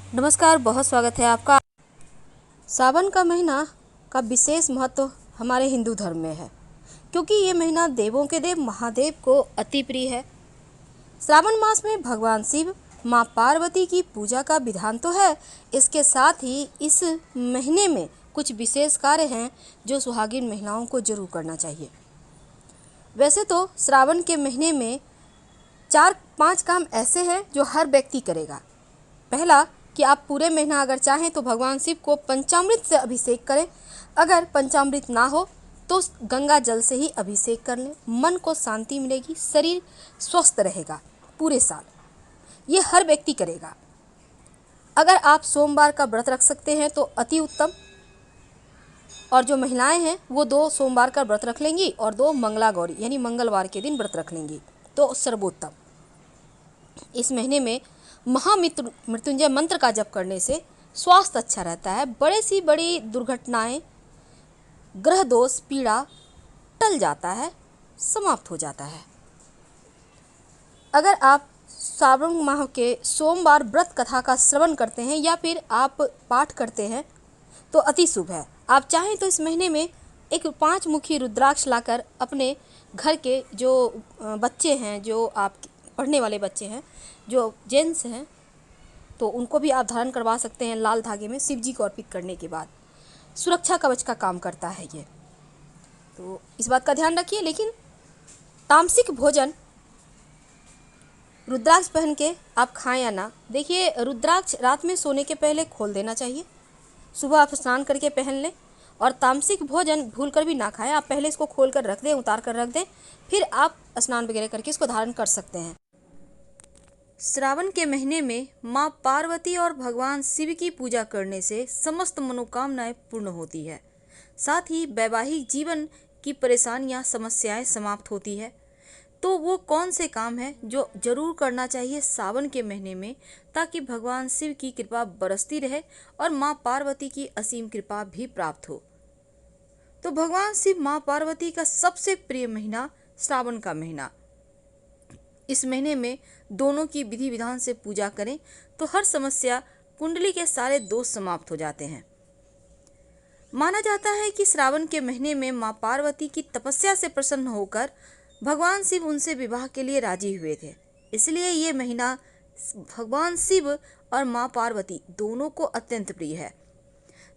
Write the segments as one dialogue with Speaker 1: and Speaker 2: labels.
Speaker 1: नमस्कार, बहुत स्वागत है आपका। सावन का महीना का विशेष महत्व हमारे हिंदू धर्म में है, क्योंकि ये महीना देवों के देव महादेव को अति प्रिय है। श्रावण मास में भगवान शिव, माँ पार्वती की पूजा का विधान तो है, इसके साथ ही इस महीने में कुछ विशेष कार्य हैं जो सुहागिन महिलाओं को जरूर करना चाहिए। वैसे तो श्रावण के महीने में 4-5 काम ऐसे हैं जो हर व्यक्ति करेगा। पहला कि आप पूरे महीना अगर चाहें तो भगवान शिव को पंचामृत से अभिषेक करें। अगर पंचामृत ना हो तो गंगा जल से ही अभिषेक कर लें। मन को शांति मिलेगी, शरीर स्वस्थ रहेगा पूरे साल। ये हर व्यक्ति करेगा। अगर आप सोमवार का व्रत रख सकते हैं तो अति उत्तम, और जो महिलाएं हैं वो 2 सोमवार का व्रत रख लेंगी और 2 मंगला गौरी यानी मंगलवार के दिन व्रत रख लेंगी तो सर्वोत्तम। इस महीने में महामृत्युंजय मंत्र का जप करने से स्वास्थ्य अच्छा रहता है। बड़े सी बड़ी दुर्घटनाएं, ग्रह दोष, पीड़ा टल जाता है, समाप्त हो जाता है। अगर आप श्रावण माह के सोमवार व्रत कथा का श्रवण करते हैं या फिर आप पाठ करते हैं तो अति शुभ है। आप चाहें तो इस महीने में एक 5 मुखी रुद्राक्ष लाकर अपने घर के जो बच्चे हैं, जो आप पढ़ने वाले बच्चे हैं, जो जेंट्स हैं, तो उनको भी आप धारण करवा सकते हैं लाल धागे में शिव जी को अर्पित करने के बाद। सुरक्षा कवच का काम करता है ये, तो इस बात का ध्यान रखिए। लेकिन तामसिक भोजन रुद्राक्ष पहन के आप खाएं या ना, देखिए रुद्राक्ष रात में सोने के पहले खोल देना चाहिए। सुबह आप स्नान करके पहन लें, और तामसिक भोजन भूल कर भी ना खाएं। आप पहले इसको खोल कर रख दें, उतार कर रख दें, फिर आप स्नान वगैरह करके इसको धारण कर सकते हैं। श्रावण के महीने में माँ पार्वती और भगवान शिव की पूजा करने से समस्त मनोकामनाएं पूर्ण होती है। साथ ही वैवाहिक जीवन की परेशानियां, समस्याएं समाप्त होती है। तो वो कौन से काम हैं जो जरूर करना चाहिए सावन के महीने में, ताकि भगवान शिव की कृपा बरसती रहे और माँ पार्वती की असीम कृपा भी प्राप्त हो। तो भगवान शिव, माँ पार्वती का सबसे प्रिय महीना श्रावण का महीना। इस महीने में दोनों की विधि विधान से पूजा करें तो हर समस्या, कुंडली के सारे दोष समाप्त हो जाते हैं। माना जाता है कि श्रावण के महीने में माँ पार्वती की तपस्या से प्रसन्न होकर भगवान शिव उनसे विवाह के लिए राजी हुए थे। इसलिए ये महीना भगवान शिव और माँ पार्वती दोनों को अत्यंत प्रिय है।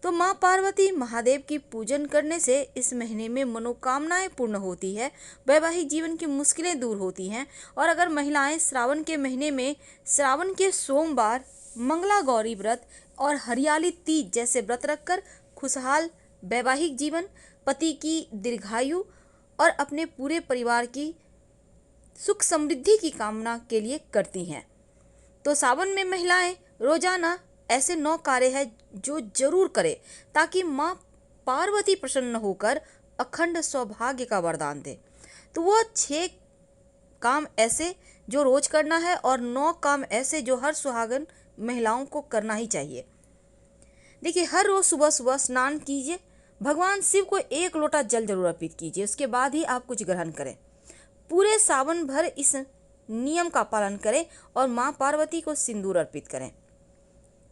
Speaker 1: तो माँ पार्वती महादेव की पूजन करने से इस महीने में मनोकामनाएं पूर्ण होती है, वैवाहिक जीवन की मुश्किलें दूर होती हैं। और अगर महिलाएं श्रावण के महीने में श्रावण के सोमवार, मंगला गौरी व्रत और हरियाली तीज जैसे व्रत रखकर खुशहाल वैवाहिक जीवन, पति की दीर्घायु और अपने पूरे परिवार की सुख समृद्धि की कामना के लिए करती हैं, तो सावन में महिलाएं रोजाना ऐसे 9 कार्य हैं जो जरूर करें, ताकि माँ पार्वती प्रसन्न होकर अखंड सौभाग्य का वरदान दे। तो वो 6 काम ऐसे जो रोज करना है और 9 काम ऐसे जो हर सुहागन महिलाओं को करना ही चाहिए। देखिए, हर रोज सुबह सुबह स्नान कीजिए, भगवान शिव को 1 लोटा जल जरूर अर्पित कीजिए, उसके बाद ही आप कुछ ग्रहण करें। पूरे सावन भर इस नियम का पालन करें और माँ पार्वती को सिंदूर अर्पित करें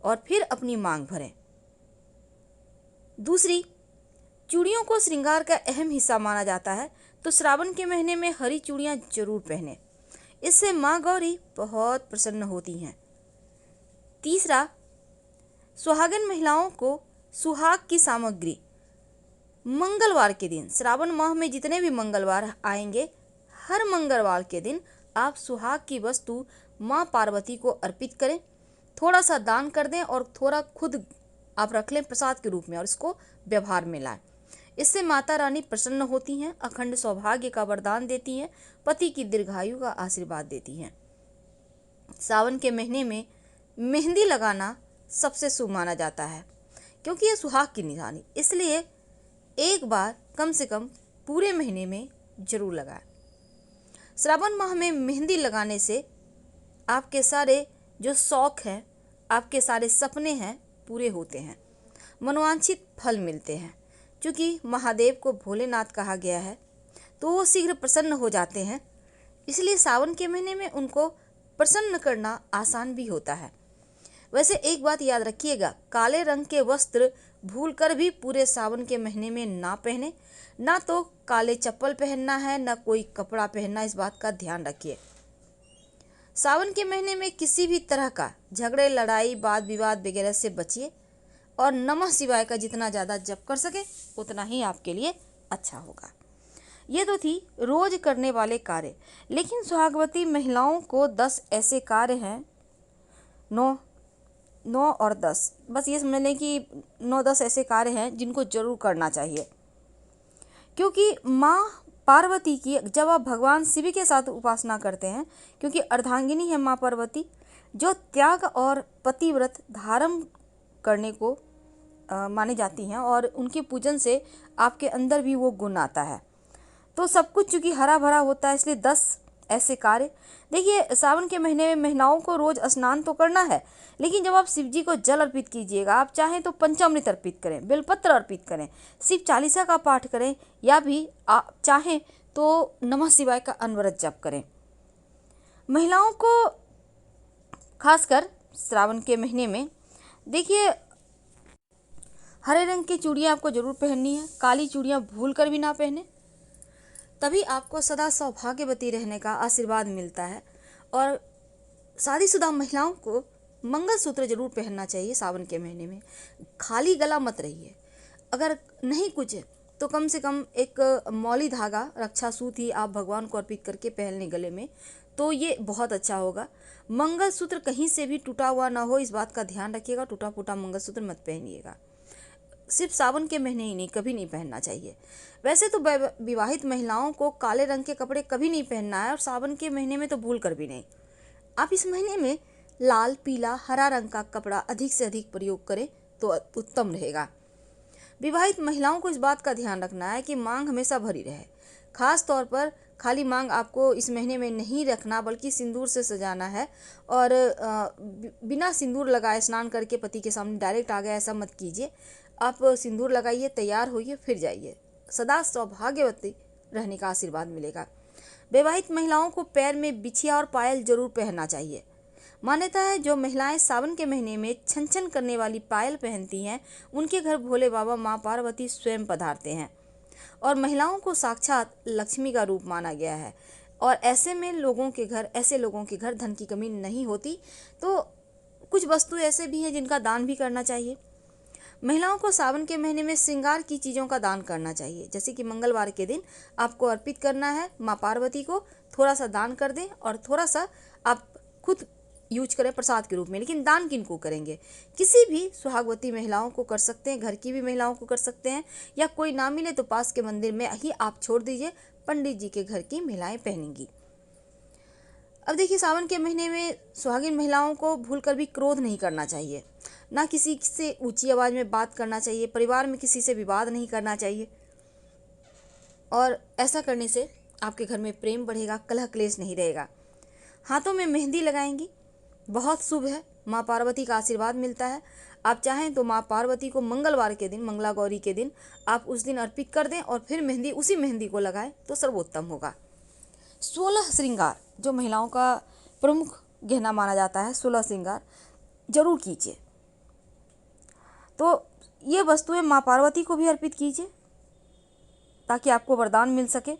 Speaker 1: और फिर अपनी मांग भरें। दूसरी, चूड़ियों को श्रृंगार का अहम हिस्सा माना जाता है, तो श्रावण के महीने में हरी चूड़ियां जरूर पहनें, इससे माँ गौरी बहुत प्रसन्न होती हैं। तीसरा, सुहागन महिलाओं को सुहाग की सामग्री मंगलवार के दिन, श्रावण माह में जितने भी मंगलवार आएंगे, हर मंगलवार के दिन आप सुहाग की वस्तु माँ पार्वती को अर्पित करें। थोड़ा सा दान कर दें और थोड़ा खुद आप रख लें प्रसाद के रूप में और इसको व्यवहार में लाएं। इससे माता रानी प्रसन्न होती हैं, अखंड सौभाग्य का वरदान देती हैं, पति की दीर्घायु का आशीर्वाद देती हैं। सावन के महीने में मेहंदी लगाना सबसे शुभ माना जाता है, क्योंकि यह सुहाग की निशानी, इसलिए एक बार कम से कम पूरे महीने में जरूर लगाएं। श्रावण माह में मेहंदी लगाने से आपके सारे जो शौक हैं, आपके सारे सपने हैं, पूरे होते हैं, मनोवांछित फल मिलते हैं। क्योंकि महादेव को भोलेनाथ कहा गया है, तो वो शीघ्र प्रसन्न हो जाते हैं, इसलिए सावन के महीने में उनको प्रसन्न करना आसान भी होता है। वैसे एक बात याद रखिएगा, काले रंग के वस्त्र भूलकर भी पूरे सावन के महीने में ना पहने, ना तो काले चप्पल पहनना है, ना कोई कपड़ा पहनना, इस बात का ध्यान रखिए। सावन के महीने में किसी भी तरह का झगड़े, लड़ाई, वाद विवाद वगैरह से बचिए और नमः शिवाय का जितना ज़्यादा जप कर सके उतना ही आपके लिए अच्छा होगा। ये तो थी रोज करने वाले कार्य, लेकिन सुहागवती महिलाओं को 10 ऐसे कार्य हैं, 9 और 10, बस ये समझ लें कि 9-10 ऐसे कार्य हैं जिनको जरूर करना चाहिए। क्योंकि माँ पार्वती की जब आप भगवान शिव के साथ उपासना करते हैं, क्योंकि अर्धांगिनी है माँ पार्वती, जो त्याग और पतिव्रत धारण करने को मानी जाती हैं, और उनके पूजन से आपके अंदर भी वो गुण आता है। तो सब कुछ चूँकि हरा भरा होता है, इसलिए 10 ऐसे कार्य। देखिए, सावन के महीने में महिलाओं को रोज स्नान तो करना है, लेकिन जब आप शिव जी को जल अर्पित कीजिएगा, आप चाहें तो पंचामृत अर्पित करें, बेलपत्र अर्पित करें, शिव चालीसा का पाठ करें, या भी आप चाहें तो नमः शिवाय का अनवरत जप करें। महिलाओं को खासकर श्रावण के महीने में देखिए, हरे रंग की चूड़ियाँ आपको जरूर पहननी है, काली चूड़ियाँ भूल कर भी ना पहने, तभी आपको सदा सौभाग्यवती रहने का आशीर्वाद मिलता है। और शादीशुदा महिलाओं को मंगलसूत्र जरूर पहनना चाहिए सावन के महीने में। खाली गला मत रहिए, अगर नहीं कुछ तो कम से कम एक मौली धागा, रक्षा सूत ही आप भगवान को अर्पित करके पहन लें गले में, तो ये बहुत अच्छा होगा। मंगलसूत्र कहीं से भी टूटा हुआ ना हो, इस बात का ध्यान रखिएगा। टूटा फूटा मंगलसूत्र मत पहनिएगा, सिर्फ सावन के महीने ही नहीं, कभी नहीं पहनना चाहिए। वैसे तो विवाहित महिलाओं को काले रंग के कपड़े कभी नहीं पहनना है, और सावन के महीने में तो भूल कर भी नहीं। आप इस महीने में लाल, पीला, हरा रंग का कपड़ा अधिक से अधिक प्रयोग करें तो उत्तम रहेगा। विवाहित महिलाओं को इस बात का ध्यान रखना है कि मांग हमेशा भरी रहे। खास तौर पर खाली मांग आपको इस महीने में नहीं रखना, बल्कि सिंदूर से सजाना है। और बिना सिंदूर लगाए स्नान करके पति के सामने डायरेक्ट आ गए, ऐसा मत कीजिए। आप सिंदूर लगाइए, तैयार होइए, फिर जाइए। सदा सौभाग्यवती रहने का आशीर्वाद मिलेगा। विवाहित महिलाओं को पैर में बिछिया और पायल जरूर पहनना चाहिए। मान्यता है, जो महिलाएं सावन के महीने में छन छन करने वाली पायल पहनती हैं, उनके घर भोले बाबा माँ पार्वती स्वयं पधारते हैं, और महिलाओं को साक्षात लक्ष्मी का रूप माना गया है। और ऐसे लोगों के घर धन की कमी नहीं होती। तो कुछ वस्तु ऐसे भी हैं जिनका दान भी करना चाहिए। महिलाओं को सावन के महीने में श्रृंगार की चीज़ों का दान करना चाहिए, जैसे कि मंगलवार के दिन आपको अर्पित करना है माँ पार्वती को, थोड़ा सा दान कर दें, और थोड़ा सा आप खुद यूज करें प्रसाद के रूप में। लेकिन दान किनको करेंगे? किसी भी सुहागवती महिलाओं को कर सकते हैं, घर की भी महिलाओं को कर सकते हैं, या कोई ना मिले तो पास के मंदिर में ही आप छोड़ दीजिए, पंडित जी के घर की महिलाएं पहनेंगी। अब देखिए, सावन के महीने में सुहागिन महिलाओं को भूलकर भी क्रोध नहीं करना चाहिए, ना किसी से ऊंची आवाज़ में बात करना चाहिए, परिवार में किसी से विवाद नहीं करना चाहिए। और ऐसा करने से आपके घर में प्रेम बढ़ेगा, कलह क्लेश नहीं रहेगा। हाथों में मेहंदी लगाएंगी, बहुत शुभ है, माँ पार्वती का आशीर्वाद मिलता है। आप चाहें तो माँ पार्वती को मंगलवार के दिन, मंगला गौरी के दिन आप उस दिन अर्पित कर दें, और फिर उसी मेहंदी को लगाएं तो सर्वोत्तम होगा। 16 श्रृंगार जो महिलाओं का प्रमुख गहना माना जाता है, 16 श्रृंगार जरूर कीजिए। तो ये वस्तुएं माँ पार्वती को भी अर्पित कीजिए ताकि आपको वरदान मिल सके।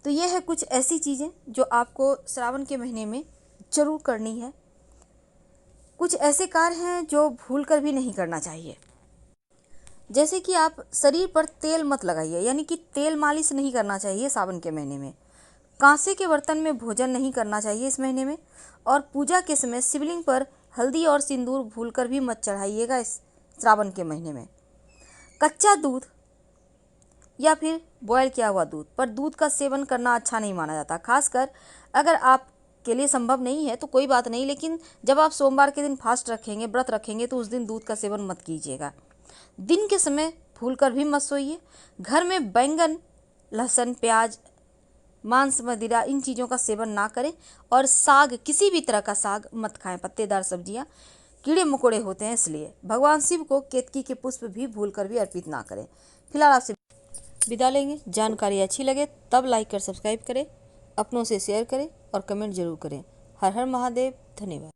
Speaker 1: तो ये है कुछ ऐसी चीज़ें जो आपको श्रावण के महीने में जरूर करनी है। कुछ ऐसे कार्य हैं जो भूल कर भी नहीं करना चाहिए, जैसे कि आप शरीर पर तेल मत लगाइए, यानी कि तेल मालिश नहीं करना चाहिए सावन के महीने में। कांसे के बर्तन में भोजन नहीं करना चाहिए इस महीने में। और पूजा के समय शिवलिंग पर हल्दी और सिंदूर भूलकर भी मत चढ़ाइएगा इस श्रावण के महीने में। कच्चा दूध या फिर बॉयल किया हुआ दूध, पर दूध का सेवन करना अच्छा नहीं माना जाता। खासकर अगर आप के लिए संभव नहीं है तो कोई बात नहीं, लेकिन जब आप सोमवार के दिन फास्ट रखेंगे, व्रत रखेंगे, तो उस दिन दूध का सेवन मत कीजिएगा। दिन के समय भूलकर भी मत सोइए। घर में बैंगन, लहसुन, प्याज, मांस, मदिरा, इन चीज़ों का सेवन ना करें। और साग, किसी भी तरह का साग मत खाएं, पत्तेदार सब्जियां कीड़े मकोड़े होते हैं, इसलिए भगवान शिव को केतकी के पुष्प भी भूलकर भी अर्पित ना करें। फिलहाल आपसे विदा लेंगे। जानकारी अच्छी लगे तब लाइक कर सब्सक्राइब करें, अपनों से शेयर करें और कमेंट जरूर करें। हर हर महादेव। धन्यवाद।